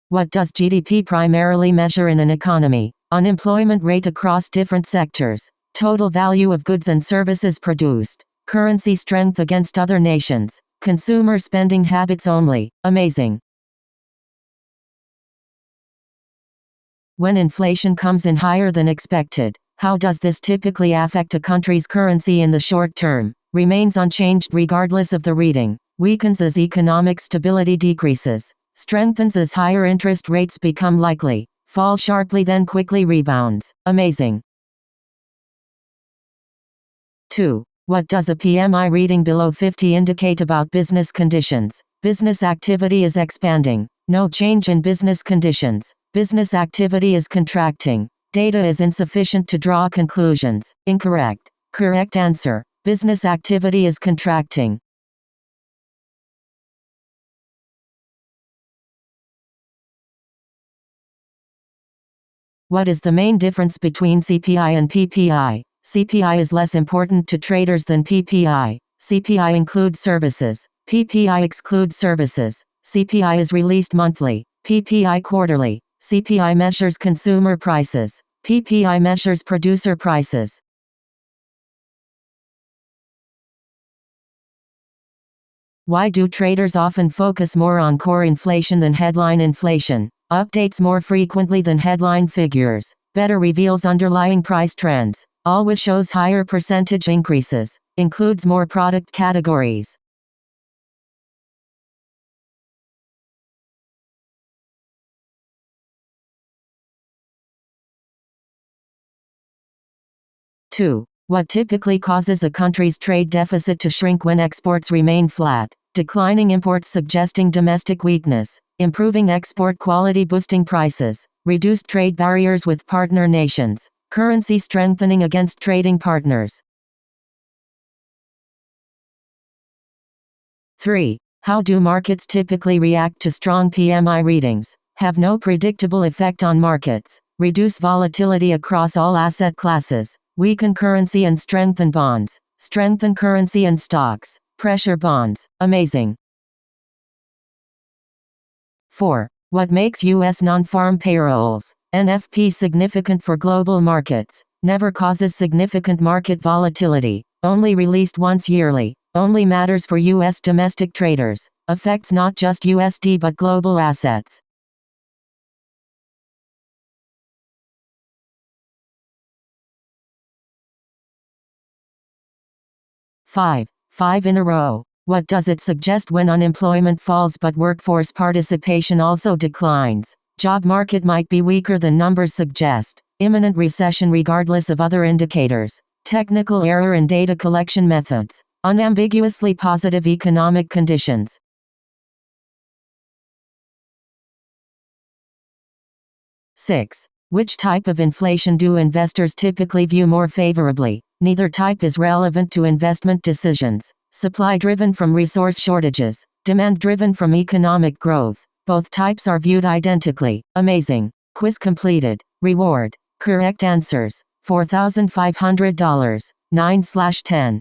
What does GDP primarily measure in an economy? Unemployment rate across different sectors. Total value of goods and services produced. Currency strength against other nations. Consumer spending habits only. Amazing. When inflation comes in higher than expected, how does this typically affect a country's currency in the short term? Remains unchanged regardless of the reading. Weakens as economic stability decreases. Strengthens as higher interest rates become likely. Falls sharply then quickly rebounds. Amazing. 2. What does a PMI reading below 50 indicate about business conditions? Business activity is expanding. No change in business conditions. Business activity is contracting. Data is insufficient to draw conclusions. Incorrect. Correct answer. Business activity is contracting. What is the main difference between CPI and PPI? CPI is less important to traders than PPI. CPI includes services. PPI excludes services. CPI is released monthly. PPI quarterly. CPI measures consumer prices. PPI measures producer prices. Why do traders often focus more on core inflation than headline inflation? Updates more frequently than headline figures. Better reveals underlying price trends. Always shows higher percentage increases. Includes more product categories. Two. What typically causes a country's trade deficit to shrink when exports remain flat? Declining imports suggesting domestic weakness. Improving export quality boosting prices. Reduced trade barriers with partner nations. Currency strengthening against trading partners. 3. How do markets typically react to strong PMI readings? Have no predictable effect on markets. Reduce volatility across all asset classes. Weaken currency and strengthen bonds. Strengthen currency and stocks. Pressure bonds. Amazing. 4. What makes U.S. non-farm payrolls, NFP, significant for global markets? Never causes significant market volatility. Only released once yearly. Only matters for U.S. domestic traders. Affects not just USD but global assets. Five in a row. What does it suggest when unemployment falls but workforce participation also declines? Job market might be weaker than numbers suggest. Imminent recession regardless of other indicators. Technical error in data collection methods. Unambiguously positive economic conditions. 6. Which type of inflation do investors typically view more favorably? Neither type is relevant to investment decisions. Supply driven from resource shortages. Demand driven from economic growth. Both types are viewed identically. Amazing. Quiz completed. Reward. Correct answers. $4,500. 9/10.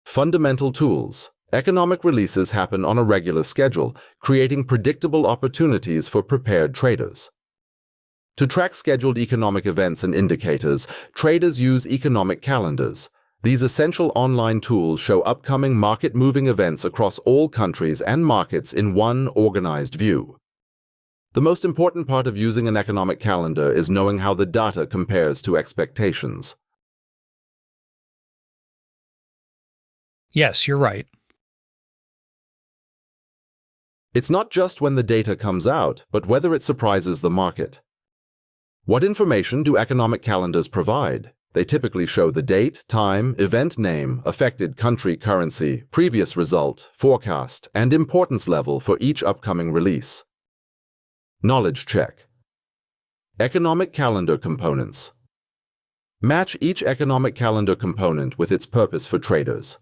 Fundamental tools. Economic releases happen on a regular schedule, creating predictable opportunities for prepared traders. To track scheduled economic events and indicators, traders use economic calendars. These essential online tools show upcoming market-moving events across all countries and markets in one organized view. The most important part of using an economic calendar is knowing how the data compares to expectations. Yes, you're right. It's not just when the data comes out, but whether it surprises the market. What information do economic calendars provide? They typically show the date, time, event name, affected country currency, previous result, forecast, and importance level for each upcoming release. Knowledge check. Economic calendar components. Match each economic calendar component with its purpose for traders.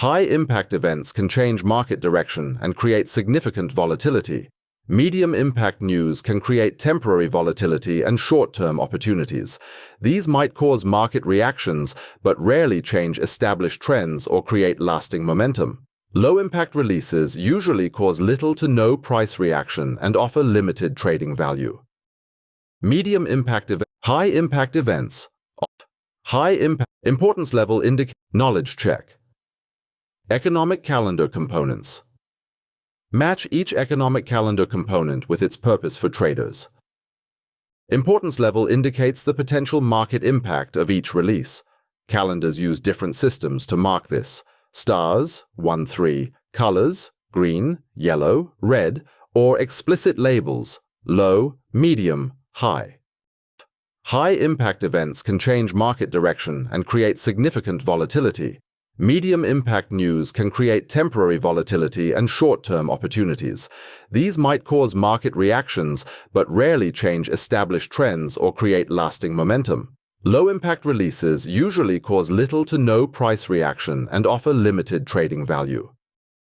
High-impact events can change market direction and create significant volatility. Medium-impact news can create temporary volatility and short-term opportunities. These might cause market reactions, but rarely change established trends or create lasting momentum. Low-impact releases usually cause little to no price reaction and offer limited trading value. Medium-impact events. High-impact events. High-impact. Importance level indicate. Knowledge check. Economic calendar components. Match each economic calendar component with its purpose for traders. Importance level indicates the potential market impact of each release. Calendars use different systems to mark this. Stars, 1, 3, colors, green, yellow, red, or explicit labels, low, medium, high. High-impact events can change market direction and create significant volatility. Medium-impact news can create temporary volatility and short-term opportunities. These might cause market reactions, but rarely change established trends or create lasting momentum. Low-impact releases usually cause little to no price reaction and offer limited trading value.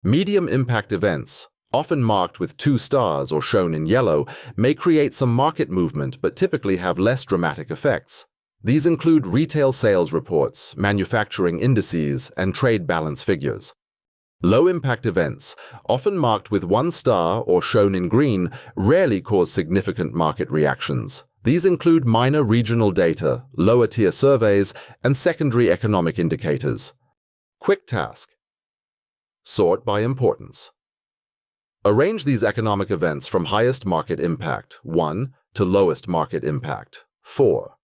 Medium-impact events, often marked with 2 stars or shown in yellow, may create some market movement but typically have less dramatic effects. These include retail sales reports, manufacturing indices, and trade balance figures. Low-impact events, often marked with 1 star or shown in green, rarely cause significant market reactions. These include minor regional data, lower-tier surveys, and secondary economic indicators. Quick task. Sort by importance. Arrange these economic events from highest market impact, 1, to lowest market impact, 4.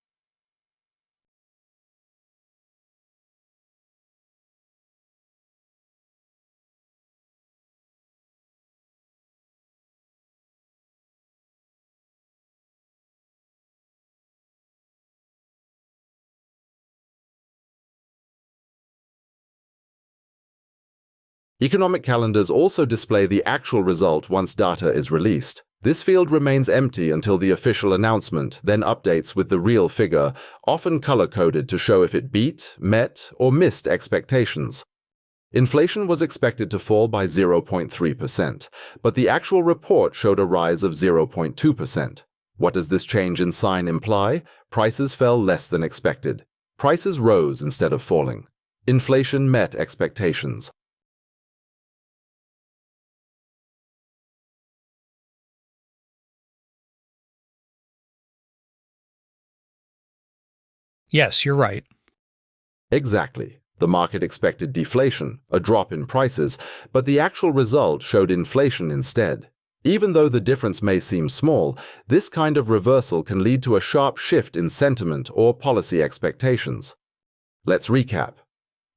Economic calendars also display the actual result once data is released. This field remains empty until the official announcement, then updates with the real figure, often color-coded to show if it beat, met, or missed expectations. Inflation was expected to fall by 0.3%, but the actual report showed a rise of 0.2%. What does this change in sign imply? Prices fell less than expected. Prices rose instead of falling. Inflation met expectations. Yes, you're right. Exactly. The market expected deflation, a drop in prices, but the actual result showed inflation instead. Even though the difference may seem small, this kind of reversal can lead to a sharp shift in sentiment or policy expectations. Let's recap.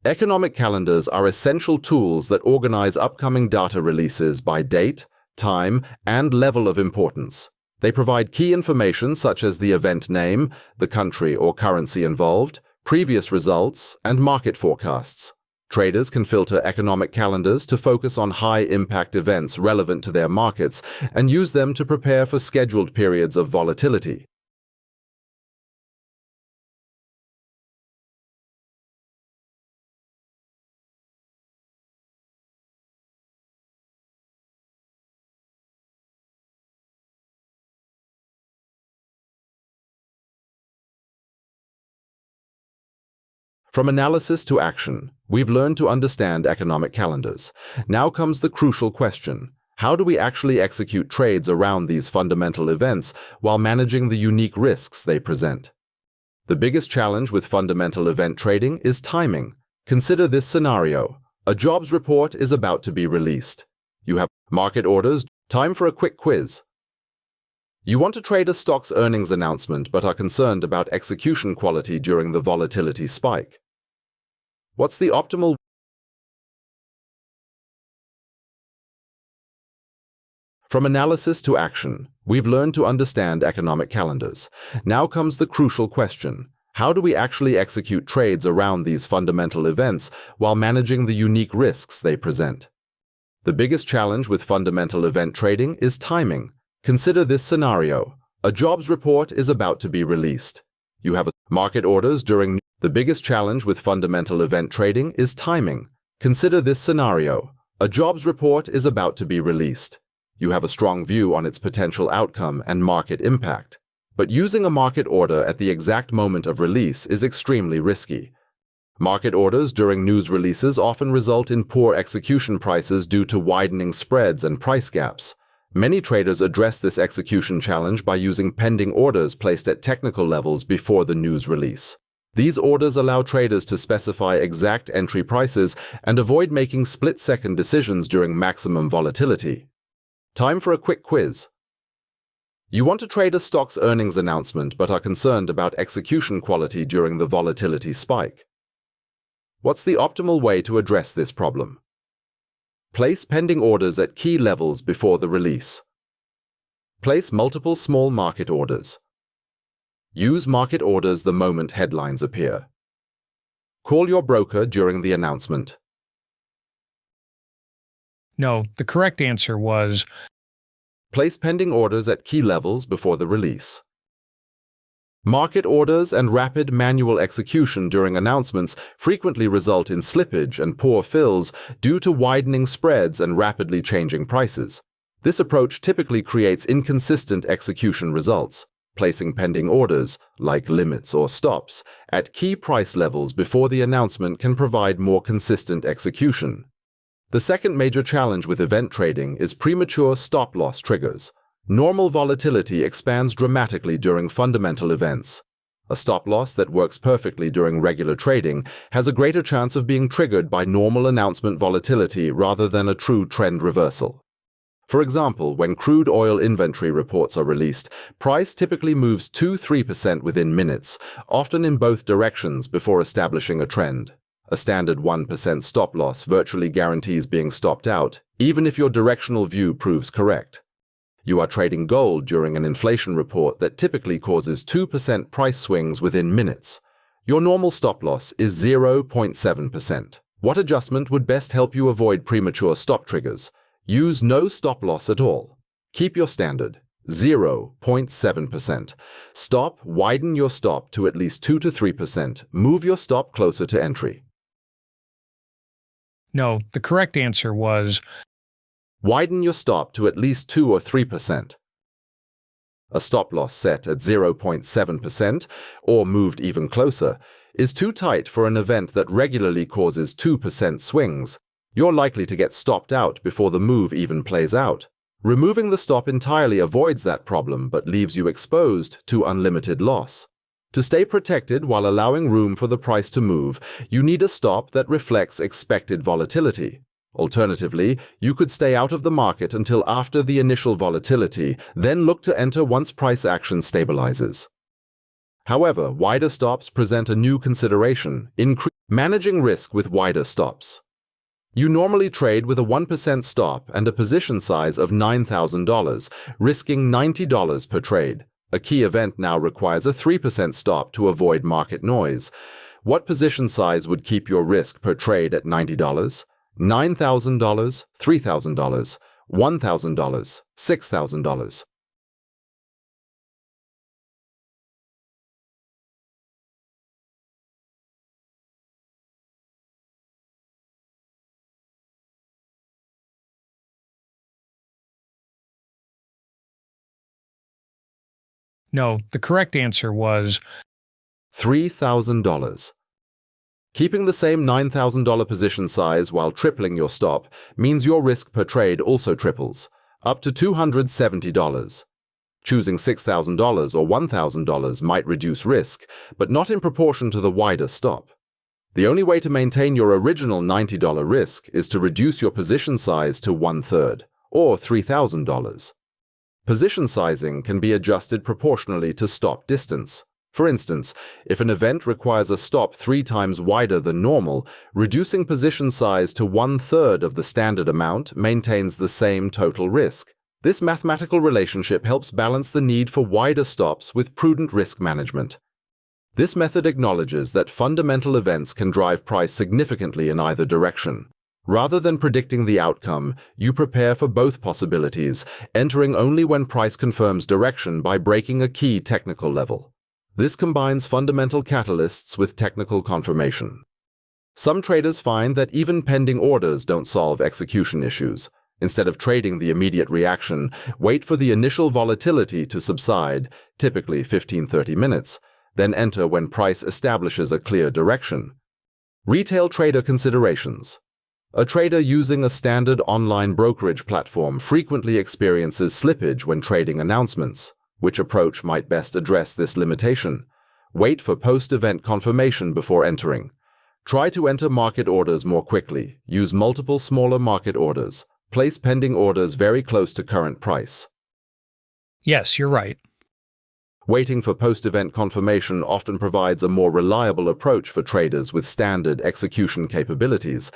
Economic calendars are essential tools that organize upcoming data releases by date, time, and level of importance. They provide key information such as the event name, the country or currency involved, previous results, and market forecasts. Traders can filter economic calendars to focus on high-impact events relevant to their markets and use them to prepare for scheduled periods of volatility. From analysis to action, we've learned to understand economic calendars. Now comes the crucial question: how do we actually execute trades around these fundamental events while managing the unique risks they present? The biggest challenge with fundamental event trading is timing. Consider this scenario. A jobs report is about to be released. You have market orders. Time for a quick quiz. You want to trade a stock's earnings announcement but are concerned about execution quality during the volatility spike. What's the optimal? From analysis to action, we've learned to understand economic calendars. Now comes the crucial question: how do we actually execute trades around these fundamental events while managing the unique risks they present? The biggest challenge with fundamental event trading is timing. Consider this scenario. A jobs report is about to be released. You have market orders during. The biggest challenge with fundamental event trading is timing. Consider this scenario. A jobs report is about to be released. You have a strong view on its potential outcome and market impact. But using a market order at the exact moment of release is extremely risky. Market orders during news releases often result in poor execution prices due to widening spreads and price gaps. Many traders address this execution challenge by using pending orders placed at technical levels before the news release. These orders allow traders to specify exact entry prices and avoid making split-second decisions during maximum volatility. Time for a quick quiz. You want to trade a stock's earnings announcement but are concerned about execution quality during the volatility spike. What's the optimal way to address this problem? Place pending orders at key levels before the release. Place multiple small market orders. Use market orders the moment headlines appear. Call your broker during the announcement. No, the correct answer was Place pending orders at key levels before the release. Market orders and rapid manual execution during announcements frequently result in slippage and poor fills due to widening spreads and rapidly changing prices. This approach typically creates inconsistent execution results. Placing pending orders, like limits or stops, at key price levels before the announcement can provide more consistent execution. The second major challenge with event trading is premature stop-loss triggers. Normal volatility expands dramatically during fundamental events. A stop-loss that works perfectly during regular trading has a greater chance of being triggered by normal announcement volatility rather than a true trend reversal. For example, when crude oil inventory reports are released, price typically moves 2–3% within minutes, often in both directions before establishing a trend. A standard 1% stop loss virtually guarantees being stopped out, even if your directional view proves correct. You are trading gold during an inflation report that typically causes 2% price swings within minutes. Your normal stop loss is 0.7%. What adjustment would best help you avoid premature stop triggers? Use no stop loss at all. Keep your standard, 0.7%. Stop, widen your stop to at least 2–3%. Move your stop closer to entry. No, the correct answer was Widen your stop to at least 2 or 3%. A stop loss set at 0.7% or moved even closer is too tight for an event that regularly causes 2% swings. You're likely to get stopped out before the move even plays out. Removing the stop entirely avoids that problem but leaves you exposed to unlimited loss. To stay protected while allowing room for the price to move, you need a stop that reflects expected volatility. Alternatively, you could stay out of the market until after the initial volatility, then look to enter once price action stabilizes. However, wider stops present a new consideration: managing risk with wider stops. You normally trade with a 1% stop and a position size of $9,000, risking $90 per trade. A key event now requires a 3% stop to avoid market noise. What position size would keep your risk per trade at $90? $9,000, $3,000, $1,000, $6,000. No, the correct answer was $3,000. Keeping the same $9,000 position size while tripling your stop means your risk per trade also triples, up to $270. Choosing $6,000 or $1,000 might reduce risk, but not in proportion to the wider stop. The only way to maintain your original $90 risk is to reduce your position size to 1/3, or $3,000. Position sizing can be adjusted proportionally to stop distance. For instance, if an event requires a stop 3 times wider than normal, reducing position size to 1/3 of the standard amount maintains the same total risk. This mathematical relationship helps balance the need for wider stops with prudent risk management. This method acknowledges that fundamental events can drive price significantly in either direction. Rather than predicting the outcome, you prepare for both possibilities, entering only when price confirms direction by breaking a key technical level. This combines fundamental catalysts with technical confirmation. Some traders find that even pending orders don't solve execution issues. Instead of trading the immediate reaction, wait for the initial volatility to subside, typically 15-30 minutes, then enter when price establishes a clear direction. Retail trader considerations. A trader using a standard online brokerage platform frequently experiences slippage when trading announcements. Which approach might best address this limitation? Wait for post-event confirmation before entering. Try to enter market orders more quickly. Use multiple smaller market orders. Place pending orders very close to current price. Yes, you're right. Waiting for post-event confirmation often provides a more reliable approach for traders with standard execution capabilities.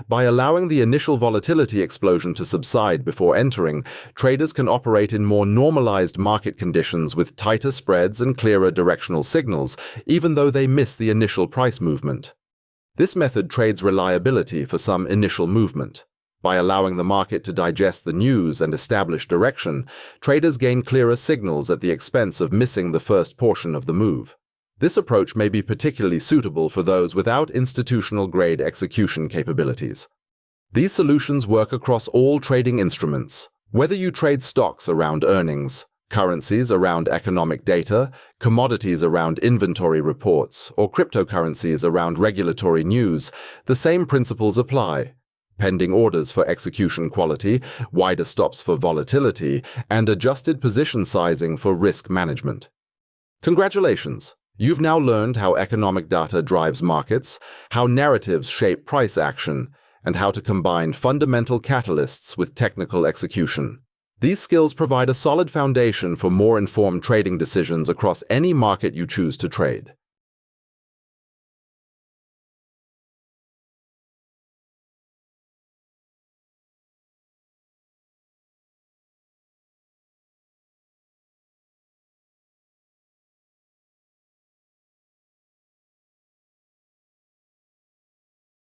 By allowing the initial volatility explosion to subside before entering, traders can operate in more normalized market conditions with tighter spreads and clearer directional signals, even though they miss the initial price movement. This method trades reliability for some initial movement. By allowing the market to digest the news and establish direction, traders gain clearer signals at the expense of missing the first portion of the move. This approach may be particularly suitable for those without institutional-grade execution capabilities. These solutions work across all trading instruments. Whether you trade stocks around earnings, currencies around economic data, commodities around inventory reports, or cryptocurrencies around regulatory news, the same principles apply. Pending orders for execution quality, wider stops for volatility, and adjusted position sizing for risk management. Congratulations! You've now learned how economic data drives markets, how narratives shape price action, and how to combine fundamental catalysts with technical execution. These skills provide a solid foundation for more informed trading decisions across any market you choose to trade.